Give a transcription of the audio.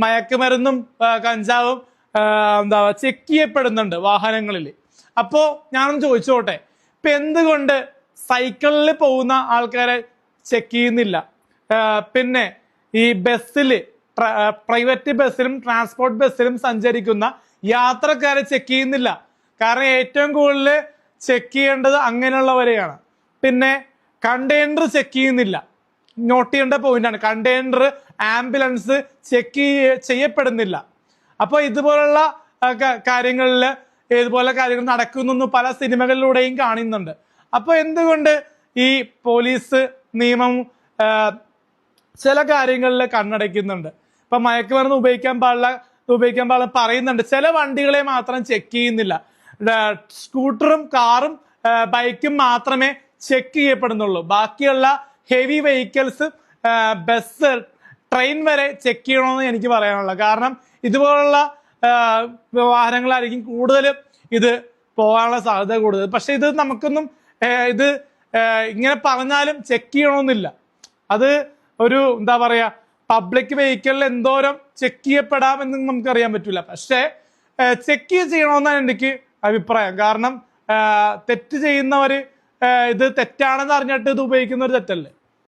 മയക്കുമരുന്നും കഞ്ചാവും എന്താ ചെക്ക് ചെയ്യപ്പെടുന്നുണ്ട് വാഹനങ്ങളിൽ. അപ്പോ ഞാനൊന്ന് ചോദിച്ചോട്ടെ, ഇപ്പൊ എന്തുകൊണ്ട് സൈക്കിളിൽ പോകുന്ന ആൾക്കാരെ ചെക്ക് ചെയ്യുന്നില്ല? പിന്നെ ഈ ബസ്സിൽ, പ്രൈവറ്റ് ബസ്സിലും ട്രാൻസ്പോർട്ട് ബസ്സിലും സഞ്ചരിക്കുന്ന യാത്രക്കാരെ ചെക്ക് ചെയ്യുന്നില്ല. കാരണം ഏറ്റവും കൂടുതൽ ചെക്ക് ചെയ്യേണ്ടത് അങ്ങനെയുള്ളവരെയാണ്. പിന്നെ കണ്ടെയ്നർ ചെക്ക് ചെയ്യുന്നില്ല. നോട്ട് ചെയ്യേണ്ട പോയിന്റാണ്, കണ്ടെയ്നർ, ആംബുലൻസ് ചെക്ക് ചെയ്യപ്പെടുന്നില്ല. അപ്പൊ ഇതുപോലുള്ള കാര്യങ്ങളിൽ ഇതുപോലെ കാര്യങ്ങൾ നടക്കുന്നു പല സിനിമകളിലൂടെയും കാണുന്നുണ്ട്. അപ്പൊ എന്തുകൊണ്ട് ഈ പോലീസ് നിയമം ചില കാര്യങ്ങളിൽ കണ്ണടയ്ക്കുന്നുണ്ട്? ഇപ്പൊ മയക്കുമരുന്ന് ഉപയോഗിക്കാൻ പാടില്ല പറയുന്നുണ്ട്. ചില വണ്ടികളെ മാത്രം ചെക്ക് ചെയ്യുന്നില്ല. സ്കൂട്ടറും കാറും ബൈക്കും മാത്രമേ ചെക്ക് ചെയ്യപ്പെടുന്നുള്ളൂ. ബാക്കിയുള്ള ഹെവി വെഹിക്കിൾസ്, ബസ്, ട്രെയിൻ വരെ ചെക്ക് ചെയ്യണമെന്ന് എനിക്ക് പറയാനുള്ളത്. കാരണം ഇതുപോലുള്ള വാഹനങ്ങളായിരിക്കും കൂടുതലും ഇത് പോകാനുള്ള സാധ്യത കൂടുതൽ. പക്ഷെ ഇത് നമുക്കൊന്നും ഇത് ഇങ്ങനെ പറഞ്ഞാലും ചെക്ക് ചെയ്യണമെന്നില്ല. അത് ഒരു എന്താ പറയാ, പബ്ലിക് വെഹിക്കിളിൽ എന്തോരം ചെക്ക് ചെയ്യപ്പെടാമെന്ന് നമുക്കറിയാൻ പറ്റില്ല. പക്ഷെ ചെക്ക് ചെയ്യണമെന്നാണ് എനിക്ക് അഭിപ്രായം. കാരണം തെറ്റ് ചെയ്യുന്നവര് ഇത് തെറ്റാണെന്ന് അറിഞ്ഞിട്ട് ഇത് ഉപയോഗിക്കുന്നവർ തെറ്റല്ലേ?